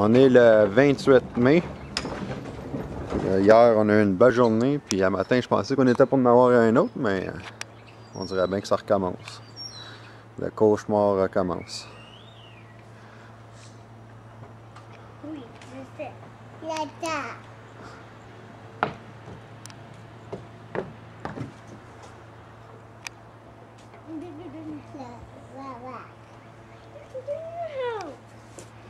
On est le 28 mai. Hier, on a eu une belle journée, puis à matin, je pensais qu'on était pour en avoir un autre, mais on dirait bien que ça recommence. Le cauchemar recommence. Oui, je sais. La table.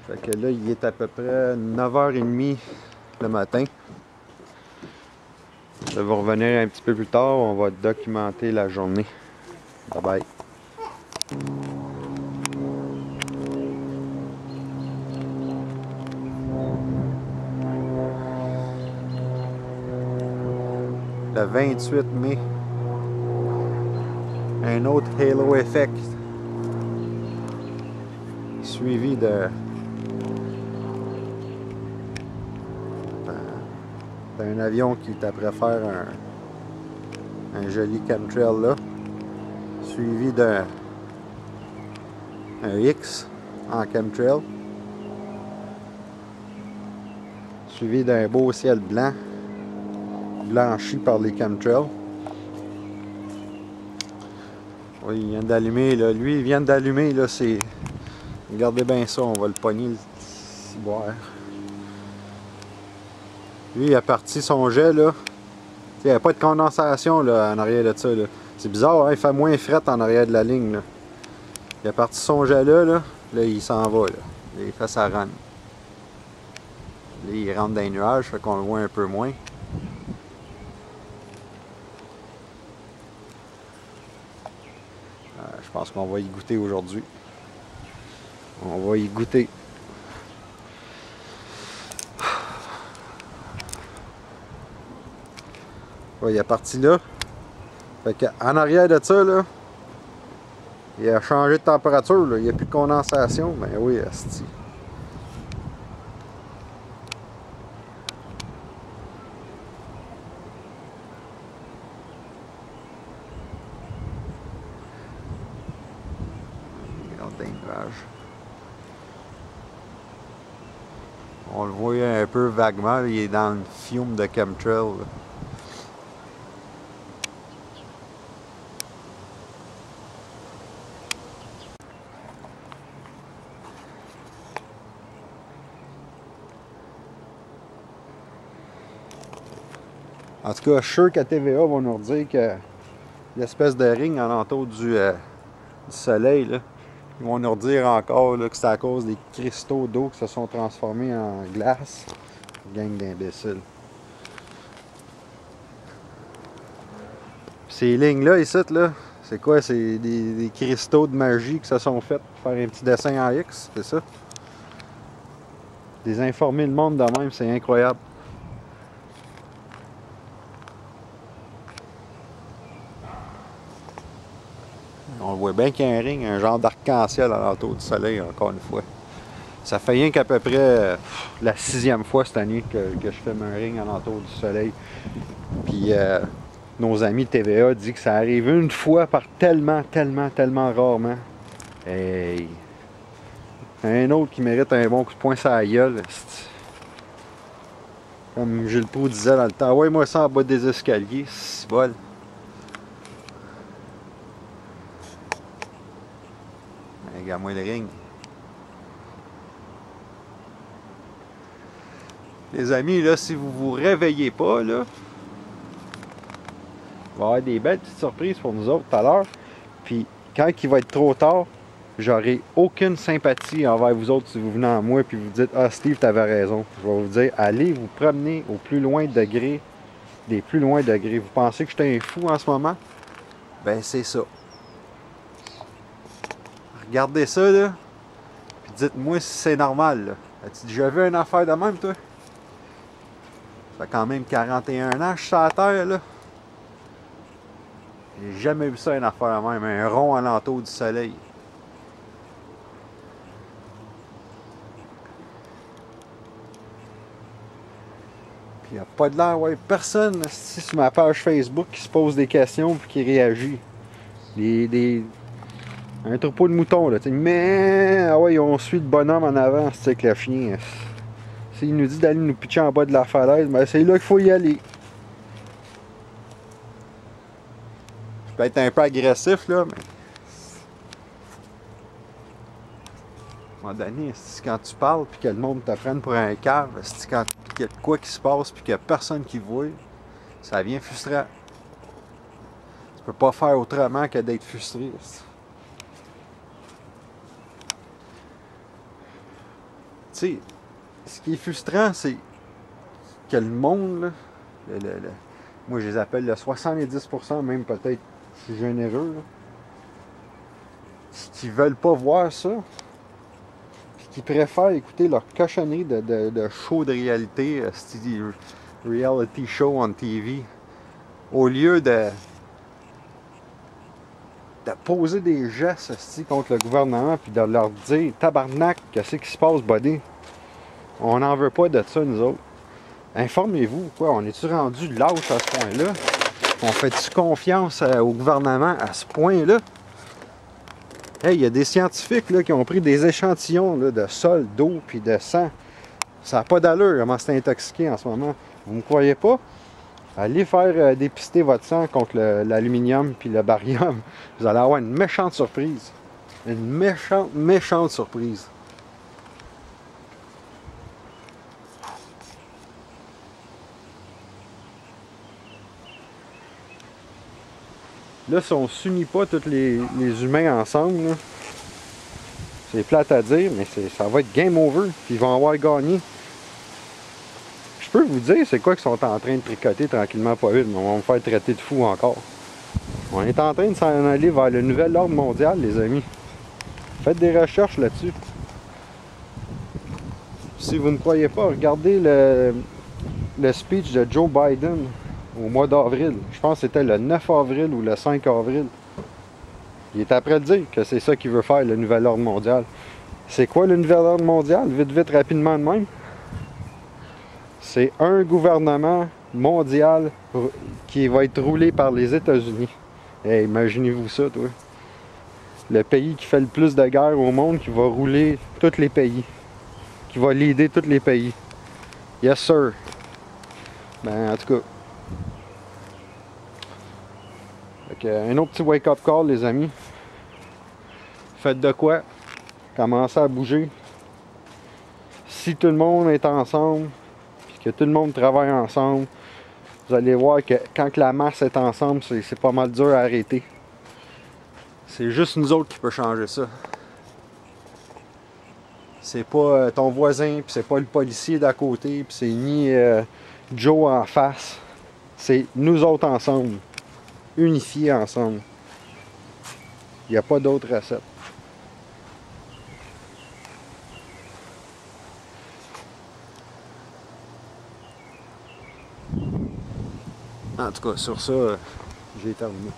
Fait que là, il est à peu près 9h30 le matin. Ça va revenir un petit peu plus tard, on va documenter la journée. Bye bye. Le 28 mai. Un autre Halo Effect. Suivi d'un avion qui est après faire un joli chemtrail là. Suivi d'un X en chemtrail. Suivi d'un beau ciel blanc. Blanchi par les chemtrails. Oui, il vient d'allumer là. Lui, il vient d'allumer là, c'est... Regardez bien ça, on va le pogner le ciboire. Lui, il a parti son jet là. Il n'y a pas de condensation là, en arrière de ça. C'est bizarre, hein? Il fait moins fret en arrière de la ligne. Là. Il a parti son jet là. Là, il s'en va. Là. Il fait sa run. Là, il rentre dans les nuages, fait qu'on le voit un peu moins. Je pense qu'on va y goûter aujourd'hui. On va y goûter. Ouais, il est parti là. Fait qu'en arrière de ça, là, il a changé de température. Là. Il n'y a plus de condensation. Ben oui, asti. Regarde les nuages. On le voit un peu vaguement. Là, il est dans une fiume de chemtrail. Là. En tout cas, je suis sûr qu'à TVA vont nous dire que l'espèce de ring alentour du soleil, là, ils vont nous redire encore là, que c'est à cause des cristaux d'eau qui se sont transformés en glace. Gang d'imbéciles. Ces lignes-là, ici, là, c'est quoi? C'est des cristaux de magie qui se sont faits pour faire un petit dessin en X, c'est ça? Désinformer le monde de même, c'est incroyable. On voit bien qu'il y a un ring, un genre d'arc-en-ciel alentour du soleil, encore une fois. Ça fait rien qu'à peu près la 6e fois cette année que je fais un ring alentour du soleil. Puis nos amis de TVA disent que ça arrive une fois par tellement rarement. Hey. Un autre qui mérite un bon coup de poing sur la gueule. Comme Gilles Proulx disait dans le temps, ouais, moi ça en bas des escaliers, c'est bol. Regarde-moi le ring. Les amis, là, si vous vous réveillez pas, là, il va y avoir des belles petites surprises pour nous autres tout à l'heure. Puis, quand il va être trop tard, j'aurai aucune sympathie envers vous autres si vous venez à moi et vous dites « Ah, Steve, t'avais raison. » Je vais vous dire « Allez vous promener au plus loin degré, des plus loin degrés. Vous pensez que j'étais un fou en ce moment? Ben, c'est ça. Regardez ça, là. Puis dites-moi si c'est normal, là. As-tu déjà vu une affaire de même, toi? Ça fait quand même 41 ans que je suis sur la terre, là. J'ai jamais vu ça, une affaire de même. Un rond alentour du soleil. Puis il n'y a pas de l'air, ouais. Personne, sur ma page Facebook, qui se pose des questions et qui réagit. Un troupeau de moutons, là. Mais, ah ouais, on suit le bonhomme en avant, c'est avec le chien. S'il nous dit d'aller nous pitcher en bas de la falaise, ben c'est là qu'il faut y aller. Je peux être un peu agressif, là, mais... À un moment donné, quand tu parles puis que le monde te prenne pour un cave, quand il y a de quoi qui se passe puis qu'il n'y a personne qui voit, ça devient frustrant. Tu peux pas faire autrement que d'être frustré. Tu sais, ce qui est frustrant, c'est que le monde, là, moi je les appelle le 70%, même peut-être, je suis généreux, là, qui veulent pas voir ça, puis qui préfèrent écouter leur cochonnerie de show de réalité, reality show on TV, au lieu de poser des gestes contre le gouvernement, puis de leur dire « Tabarnak, qu'est-ce qui se passe, buddy? On n'en veut pas de ça, nous autres. » Informez-vous, quoi, on est-tu rendu lâche à ce point-là? On fait-tu confiance au gouvernement à ce point-là? Hey, il y a des scientifiques là, qui ont pris des échantillons là, de sol, d'eau, puis de sang. Ça n'a pas d'allure, comment c'est intoxiqué en ce moment. Vous ne me croyez pas? Allez faire dépister votre sang contre l'aluminium puis le barium. Vous allez avoir une méchante surprise. Une méchante surprise. Là, si on ne s'unit pas tous les humains ensemble, c'est plate à dire, mais ça va être game over. Puis ils vont avoir gagné. Je peux vous dire c'est quoi qu'ils sont en train de tricoter tranquillement pas vite, mais on va me faire traiter de fou encore. On est en train de s'en aller vers le nouvel ordre mondial, les amis. Faites des recherches là-dessus. Si vous ne croyez pas, regardez le speech de Joe Biden au mois d'avril. Je pense que c'était le 9 avril ou le 5 avril. Il est après de dire que c'est ça qu'il veut faire, le nouvel ordre mondial. C'est quoi le nouvel ordre mondial? Vite, vite, rapidement de même. C'est un gouvernement mondial qui va être roulé par les États-Unis. Hey, imaginez-vous ça, toi. Le pays qui fait le plus de guerres au monde, qui va rouler tous les pays. Qui va leader tous les pays. Yes, sir. Ben, en tout cas. Un autre petit wake-up call, les amis. Faites de quoi? Commencez à bouger. Si tout le monde est ensemble, que tout le monde travaille ensemble, vous allez voir que quand la masse est ensemble, c'est pas mal dur à arrêter. C'est juste nous autres qui peut changer ça. C'est pas ton voisin, puis c'est pas le policier d'à côté, puis c'est ni Joe en face. C'est nous autres ensemble, unifiés ensemble. Il n'y a pas d'autre recette. En tout cas, sur ça, j'ai terminé.